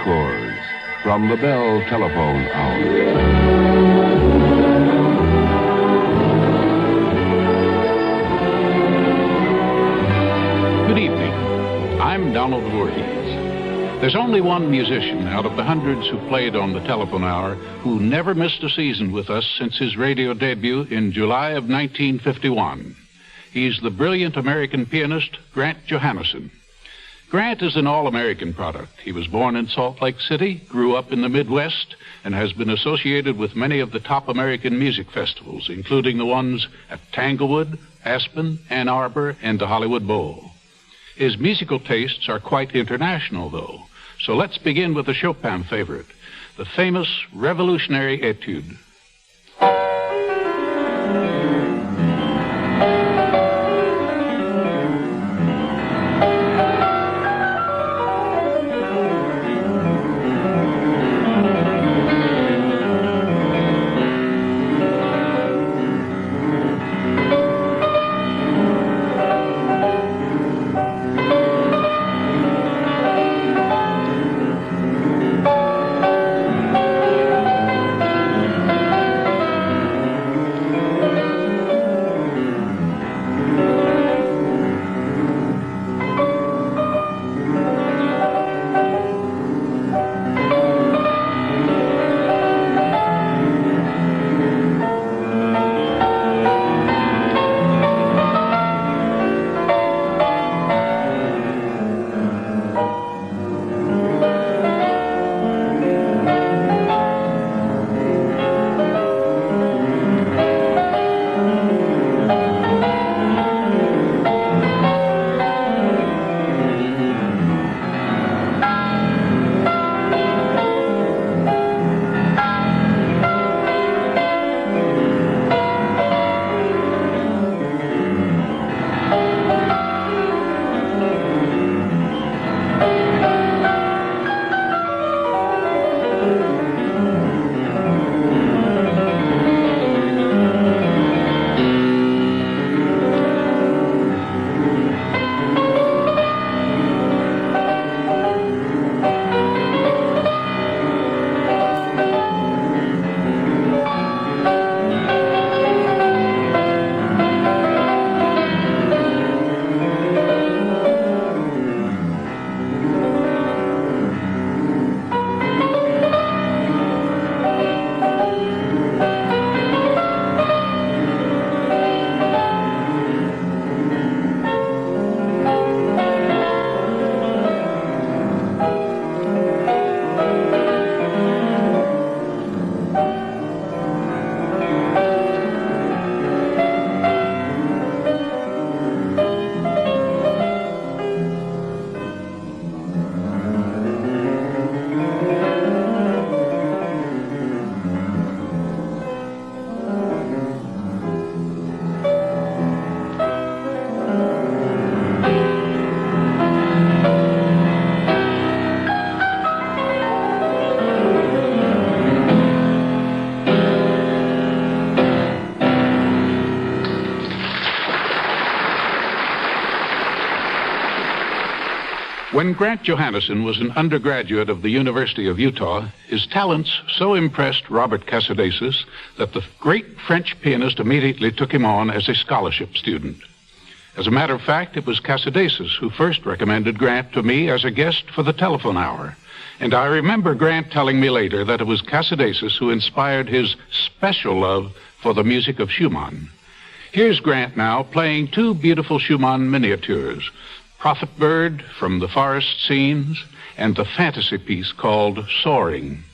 ENCORES from the Bell Telephone Hour. Good evening. I'm Donald Voorhees. There's only one musician out of the hundreds who played on the telephone hour who never missed a season with us since his radio debut in July of 1951. He's the brilliant American pianist, Grant Johannesen. Grant is an all-American product. He was born in Salt Lake City, grew up in the Midwest, and has been associated with many of the top American music festivals, including the ones at Tanglewood, Aspen, Ann Arbor, and the Hollywood Bowl. His musical tastes are quite international, though. So let's begin with a Chopin favorite, the famous Revolutionary Etude. When Grant Johannesen was an undergraduate of the University of Utah, his talents so impressed Robert Casadesus that the great French pianist immediately took him on as a scholarship student. As a matter of fact, it was Casadesus who first recommended Grant to me as a guest for the telephone hour. And I remember Grant telling me later that it was Casadesus who inspired his special love for the music of Schumann. Here's Grant now playing two beautiful Schumann miniatures, Prophet Bird from the Forest Scenes, and the fantasy piece called Soaring.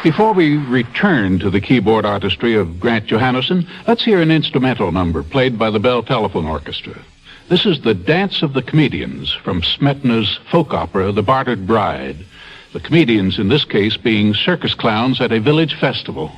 Before we return to the keyboard artistry of Grant Johannessen, let's hear an instrumental number played by the Bell Telephone Orchestra. This is the Dance of the Comedians from Smetana's folk opera, The Bartered Bride. The comedians in this case being circus clowns at a village festival.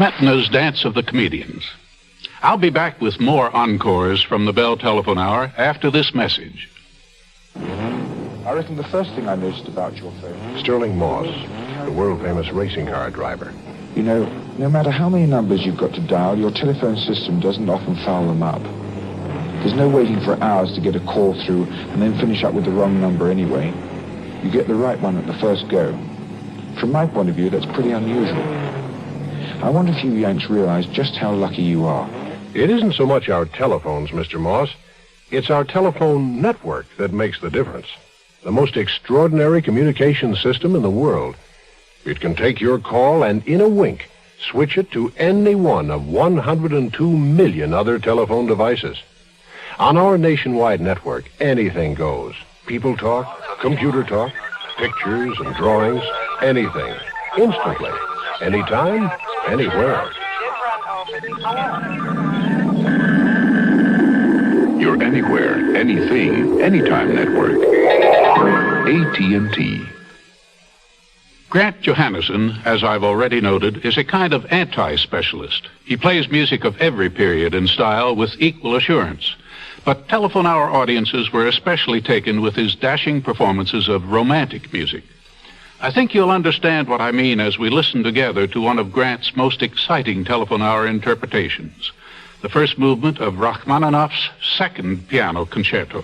Smetana's Dance of the Comedians. I'll be back with more encores from the Bell Telephone Hour after this message. I reckon the first thing I noticed about your phone... Sterling Moss, the world-famous racing car driver. You know, no matter how many numbers you've got to dial, your telephone system doesn't often foul them up. There's no waiting for hours to get a call through and then finish up with the wrong number anyway. You get the right one at the first go. From my point of view, that's pretty unusual. I wonder if you Yanks realize just how lucky you are. It isn't so much our telephones, Mr. Moss. It's our telephone network that makes the difference. The most extraordinary communication system in the world. It can take your call and, in a wink, switch it to any one of 102 million other telephone devices. On our nationwide network, anything goes. People talk, computer talk, pictures and drawings, anything. Instantly. Anytime, anywhere. Your anywhere, anything, anytime network. AT&T. Grant Johannesson, as I've already noted, is a kind of anti-specialist. He plays music of every period and style with equal assurance. But telephone hour audiences were especially taken with his dashing performances of romantic music. I think you'll understand what I mean as we listen together to one of Grant's most exciting telephone hour interpretations, the first movement of Rachmaninoff's second piano concerto.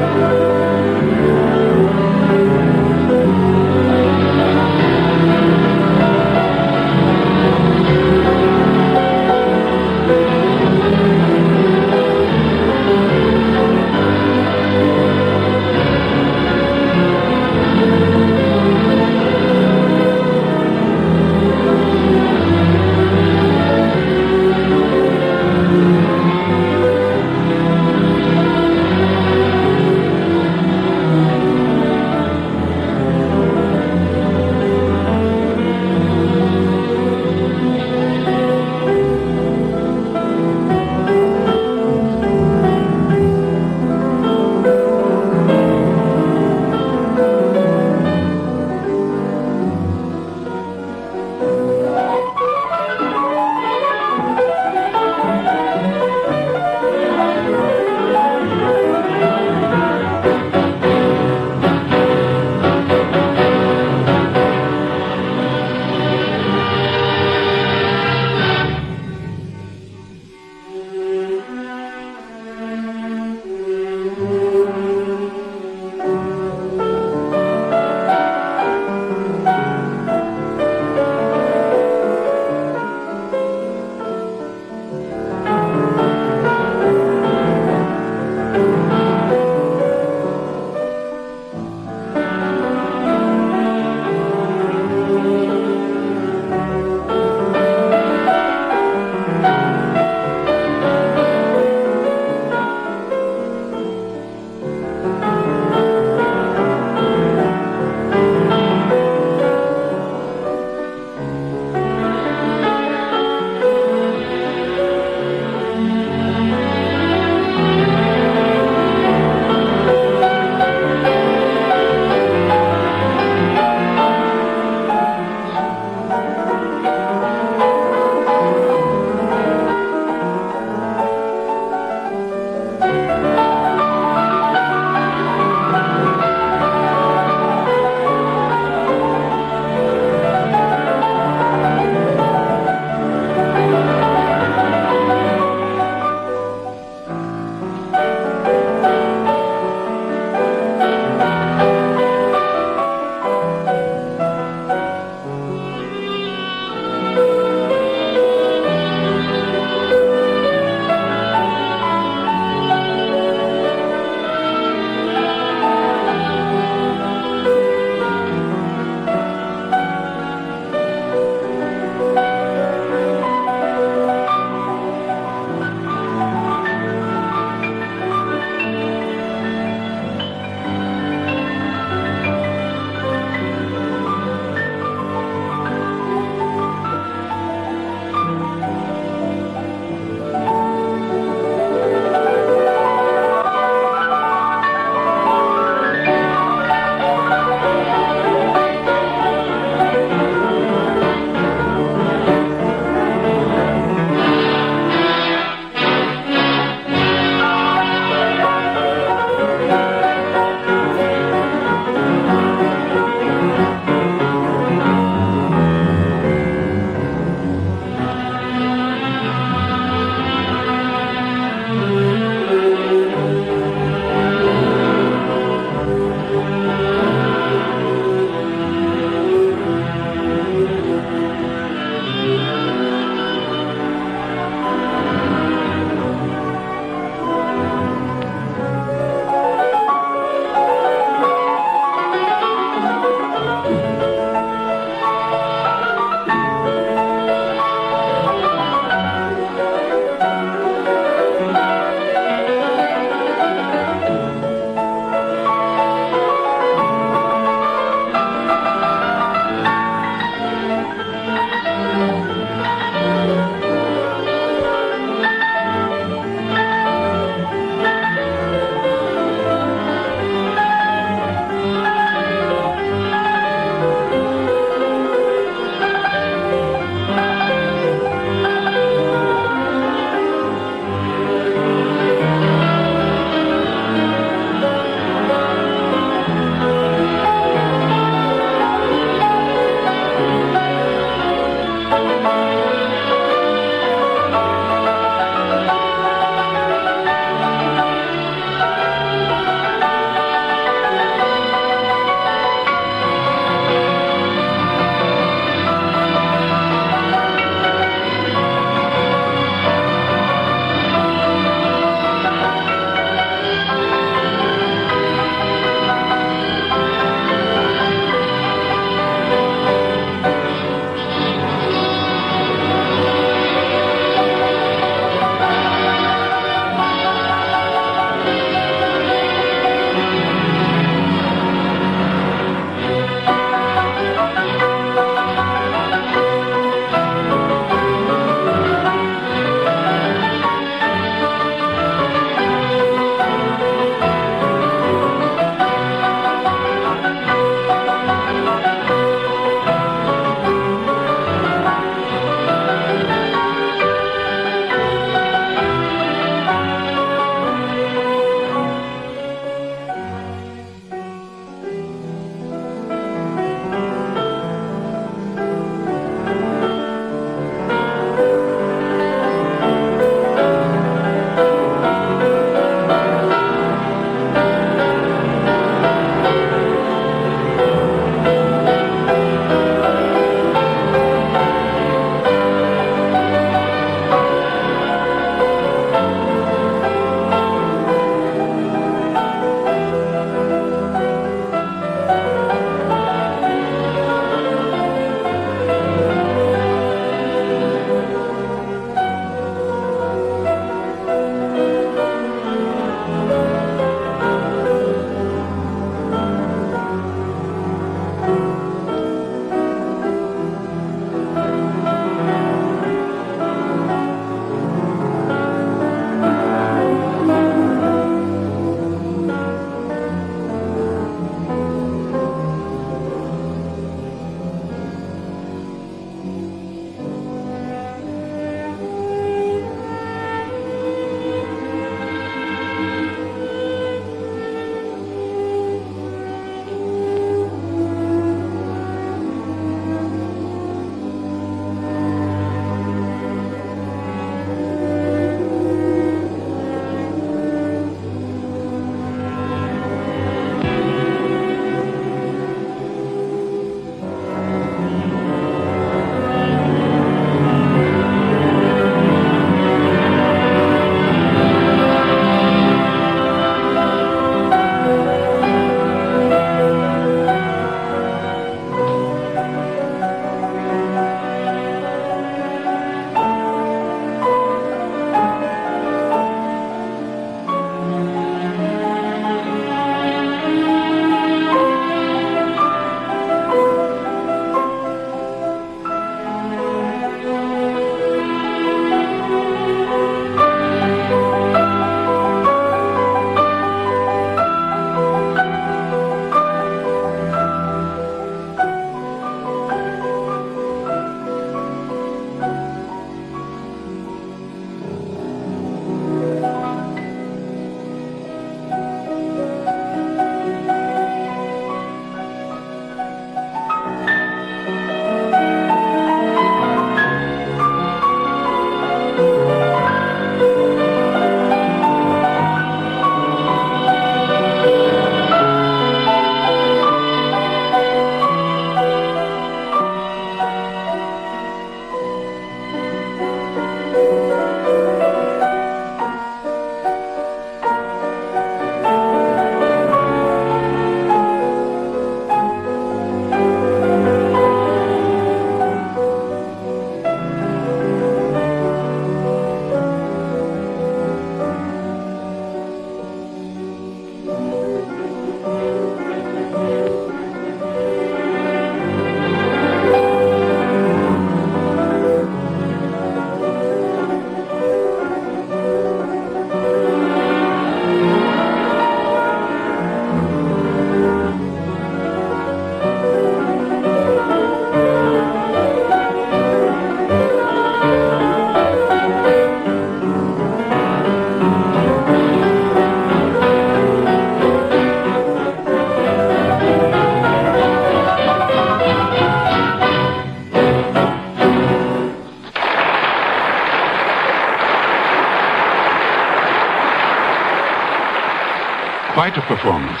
quite a performance.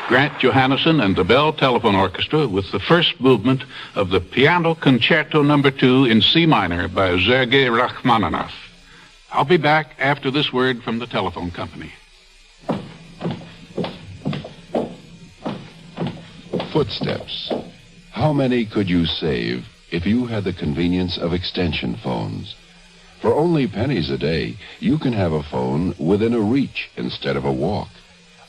Grant Johannesson and the Bell Telephone Orchestra with the first movement of the Piano Concerto No. 2 in C minor by Sergei Rachmaninoff. I'll be back after this word from the telephone company. Footsteps. How many could you save if you had the convenience of extension phones? For only pennies a day, you can have a phone within a reach instead of a walk.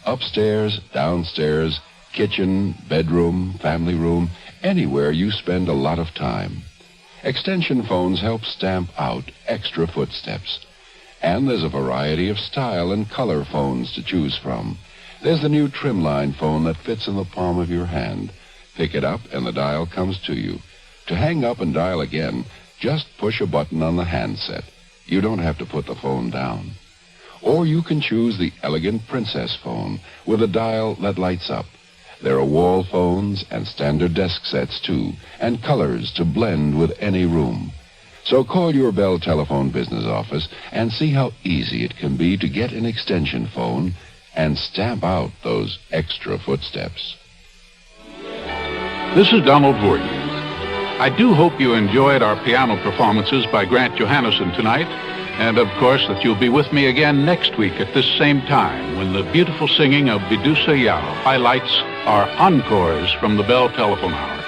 Upstairs, downstairs, kitchen, bedroom, family room, anywhere you spend a lot of time. Extension phones help stamp out extra footsteps. And there's a variety of style and color phones to choose from. There's the new trimline phone that fits in the palm of your hand. Pick it up and the dial comes to you. To hang up and dial again, just push a button on the handset. You don't have to put the phone down. Or you can choose the elegant Princess phone with a dial that lights up. There are wall phones and standard desk sets too, and colors to blend with any room. So call your Bell Telephone business office and see how easy it can be to get an extension phone and stamp out those extra footsteps. This is Donald Voorhees. I do hope you enjoyed our piano performances by Grant Johannesson tonight, and of course that you'll be with me again next week at this same time when the beautiful singing of Bidusa Yao highlights our encores from the Bell Telephone Hour.